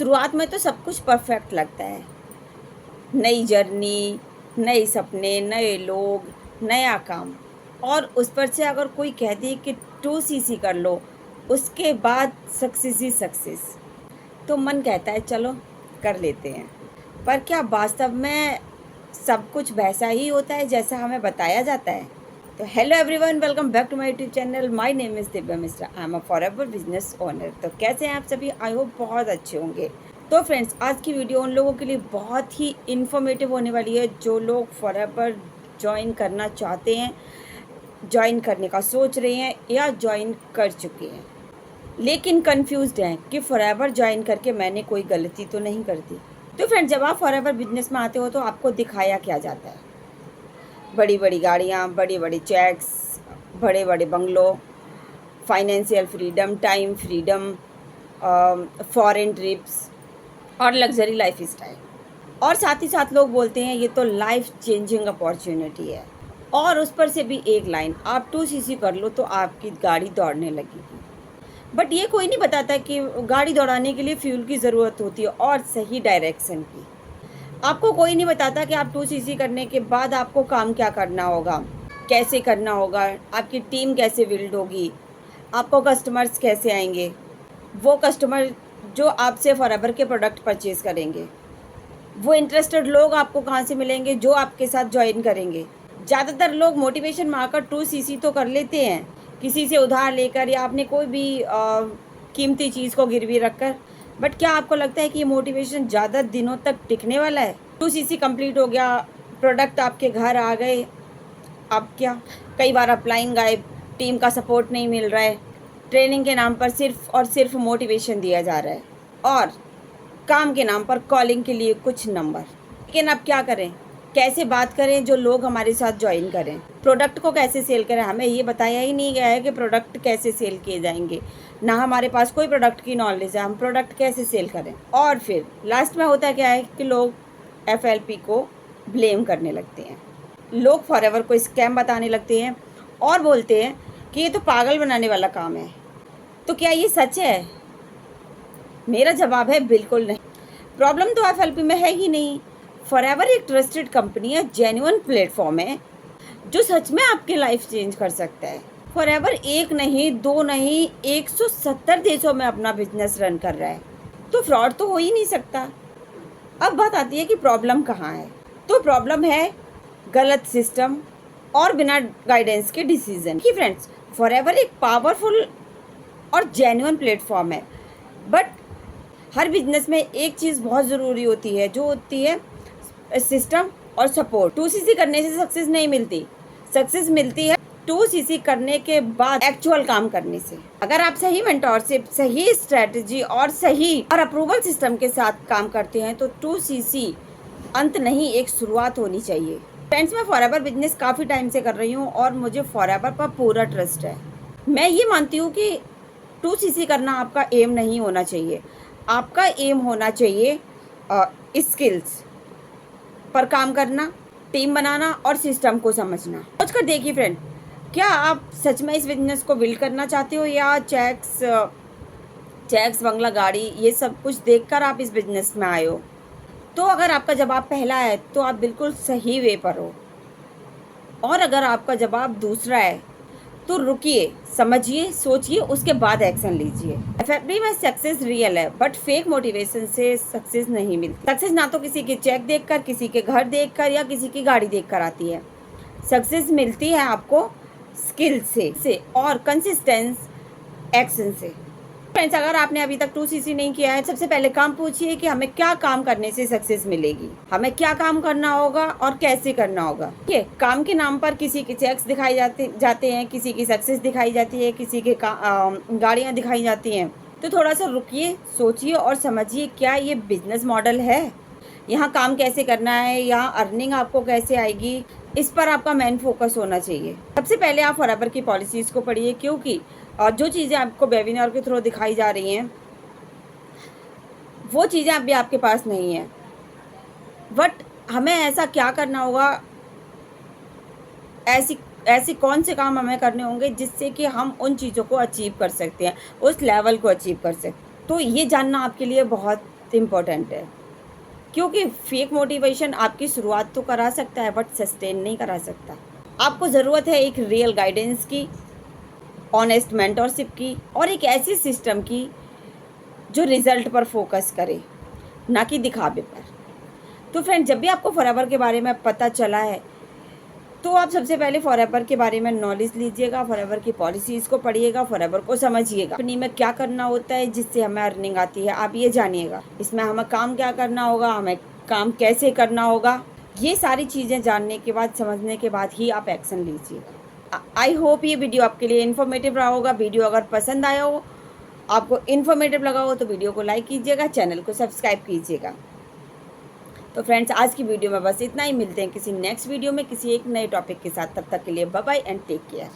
शुरुआत में तो सब कुछ परफेक्ट लगता है। नई जर्नी, नए सपने, नए लोग, नया काम और उस पर से अगर कोई कह दे कि 2 सीसी कर लो, उसके बाद सक्सेस ही सक्सेस, तो मन कहता है चलो कर लेते हैं। पर क्या वास्तव में सब कुछ वैसा ही होता है जैसा हमें बताया जाता है? तो hello everyone, welcome back to my YouTube channel. My name is Divya Mishra. I am a forever business owner. तो कैसे हैं आप सभी? आई होप बहुत अच्छे होंगे। तो फ्रेंड्स, आज की वीडियो उन लोगों के लिए बहुत ही इन्फॉर्मेटिव होने वाली है जो लोग फॉरएवर ज्वाइन करना चाहते हैं, ज्वाइन करने का सोच रहे हैं या ज्वाइन कर चुके हैं, लेकिन कंफ्यूज्ड हैं कि फॉरएवर ज्वाइन करके मैंने कोई गलती तो नहीं कर दी। तो फ्रेंड्स, जब आप फॉरएवर बिजनेस में आते हो तो आपको दिखाया क्या जाता है? बड़ी बड़ी गाड़ियाँ, बड़ी बड़ी चेक्स, बड़े बड़े बंगलों, financial freedom, time freedom, foreign trips और लग्जरी लाइफ स्टाइल। और साथ ही साथ लोग बोलते हैं ये तो लाइफ चेंजिंग अपॉर्चुनिटी है। और उस पर से भी एक लाइन, आप 2 सीसी कर लो तो आपकी गाड़ी दौड़ने लगेगी। बट ये कोई नहीं बताता कि गाड़ी दौड़ाने के लिए फ्यूल की ज़रूरत होती है और सही डायरेक्शन की। आपको कोई नहीं बताता कि आप 2 सीसी करने के बाद आपको काम क्या करना होगा, कैसे करना होगा, आपकी टीम कैसे बिल्ड होगी, आपको कस्टमर्स कैसे आएंगे, वो कस्टमर जो आपसे फॉरएवर के प्रोडक्ट परचेज़ करेंगे, वो इंटरेस्टेड लोग आपको कहाँ से मिलेंगे जो आपके साथ ज्वाइन करेंगे। ज़्यादातर लोग मोटिवेशन में आकर 2 सीसी तो कर लेते हैं, किसी से उधार लेकर या आपने कोई भी कीमती चीज़ को गिरवी रखकर। बट क्या आपको लगता है कि ये मोटिवेशन ज़्यादा दिनों तक टिकने वाला है? 2 सीसी कंप्लीट हो गया, प्रोडक्ट आपके घर आ गए, अब क्या? कई बार अपलाइन गायब, टीम का सपोर्ट नहीं मिल रहा है, ट्रेनिंग के नाम पर सिर्फ और सिर्फ मोटिवेशन दिया जा रहा है और काम के नाम पर कॉलिंग के लिए कुछ नंबर। लेकिन अब क्या करें? कैसे बात करें जो लोग हमारे साथ ज्वाइन करें? प्रोडक्ट को कैसे सेल करें? हमें ये बताया ही नहीं गया है कि प्रोडक्ट कैसे सेल किए जाएंगे। ना हमारे पास कोई प्रोडक्ट की नॉलेज है, हम प्रोडक्ट कैसे सेल करें? और फिर लास्ट में होता क्या है कि लोग FLP को ब्लेम करने लगते हैं, लोग फॉरएवर को स्कैम बताने लगते हैं और बोलते हैं कि ये तो पागल बनाने वाला काम है। तो क्या ये सच है? मेरा जवाब है बिल्कुल नहीं। प्रॉब्लम तो FLP में है ही नहीं। फॉरएवर एक ट्रस्टेड कंपनी है, जेन्युइन प्लेटफॉर्म है जो सच में आपकी लाइफ चेंज कर सकता है। फॉरएवर एक नहीं, दो नहीं, 170 देशों में अपना बिजनेस रन कर रहा है, तो फ्रॉड तो हो ही नहीं सकता। अब बात आती है कि प्रॉब्लम कहाँ है। तो प्रॉब्लम है गलत सिस्टम और बिना गाइडेंस के डिसीजन की। फ्रेंड्स, फॉरएवर एक पावरफुल और जेन्युइन प्लेटफॉर्म है, बट हर बिजनेस में एक चीज़ बहुत ज़रूरी होती है, जो होती है सिस्टम और सपोर्ट। 2 सीसी करने से सक्सेस नहीं मिलती। सक्सेस मिलती है 2 सीसी करने के बाद एक्चुअल काम करने से। अगर आप सही मेंटोरशिप, सही स्ट्रेटजी और सही और अप्रूवल सिस्टम के साथ काम करते हैं तो 2 सीसी अंत नहीं, एक शुरुआत होनी चाहिए। फ्रेंड्स, मैं फॉरएवर बिजनेस काफ़ी टाइम से कर रही हूँ और मुझे फॉरएवर पर पूरा ट्रस्ट है। मैं ये मानती हूँ कि 2 सीसी करना आपका एम नहीं होना चाहिए। आपका एम होना चाहिए स्किल्स पर काम करना, टीम बनाना और सिस्टम को समझना। सोच कर देखिए फ्रेंड, क्या आप सच में इस बिजनेस को बिल्ड करना चाहते हो या चेक्स, बंगला, गाड़ी, ये सब कुछ देखकर आप इस बिजनेस में आए हो? तो अगर आपका जवाब पहला है तो आप बिल्कुल सही वे पर हो, और अगर आपका जवाब दूसरा है तो रुकिए, समझिए, सोचिए, उसके बाद एक्शन लीजिए। FLP में सक्सेस रियल है, बट फेक मोटिवेशन से सक्सेस नहीं मिलती। सक्सेस ना तो किसी के चेक देखकर, किसी के घर देखकर या किसी की गाड़ी देखकर आती है। सक्सेस मिलती है आपको स्किल से और कंसिस्टेंस एक्शन से। फ्रेंड्स, अगर आपने अभी तक 2 सीसी नहीं किया है, सबसे पहले काम पूछिए कि हमें क्या काम करने से सक्सेस मिलेगी, हमें क्या काम करना होगा और कैसे करना होगा। ठीक है, काम के नाम पर किसी के चेक्स दिखाई जाते हैं, किसी की सक्सेस दिखाई जाती है, किसी के गाड़ियाँ दिखाई जाती हैं। तो थोड़ा सा रुकिए, सोचिए और समझिए, क्या ये बिजनेस मॉडल है? यहाँ काम कैसे करना है, यहाँ अर्निंग आपको कैसे आएगी, इस पर आपका मेन फोकस होना चाहिए। सबसे पहले आप फॉरएवर की पॉलिसीज़ को पढ़िए, क्योंकि जो चीज़ें आपको वेबिनार के थ्रू दिखाई जा रही हैं वो चीज़ें अभी आपके पास नहीं हैं। बट हमें ऐसा क्या करना होगा, ऐसी कौन से काम हमें करने होंगे जिससे कि हम उन चीज़ों को अचीव कर सकते हैं, उस लेवल को अचीव कर सकते हैं। तो ये जानना आपके लिए बहुत इम्पोर्टेंट है, क्योंकि फेक मोटिवेशन आपकी शुरुआत तो करा सकता है बट सस्टेन नहीं करा सकता। आपको ज़रूरत है एक रियल गाइडेंस की, ऑनेस्ट मेंटरशिप की और एक ऐसी सिस्टम की जो रिज़ल्ट पर फोकस करे, ना कि दिखावे पर। तो फ्रेंड, जब भी आपको फॉरएवर के बारे में पता चला है, तो आप सबसे पहले फॉरएवर के बारे में नॉलेज लीजिएगा, फॉरएवर की पॉलिसीज़ को पढ़िएगा, फॉरएवर को समझिएगा। कंपनी में क्या करना होता है जिससे हमें अर्निंग आती है, आप ये जानिएगा। इसमें हमें काम क्या करना होगा, हमें काम कैसे करना होगा, ये सारी चीज़ें जानने के बाद, समझने के बाद ही आप एक्शन लीजिएगा। आई होप ये वीडियो आपके लिए इन्फॉर्मेटिव रहा होगा। वीडियो अगर पसंद आया हो, आपको इन्फॉर्मेटिव लगा हो, तो वीडियो को लाइक कीजिएगा, चैनल को सब्सक्राइब कीजिएगा। तो फ्रेंड्स, आज की वीडियो में बस इतना ही। मिलते हैं किसी नेक्स्ट वीडियो में किसी एक नए टॉपिक के साथ। तब तक के लिए bye bye and take care.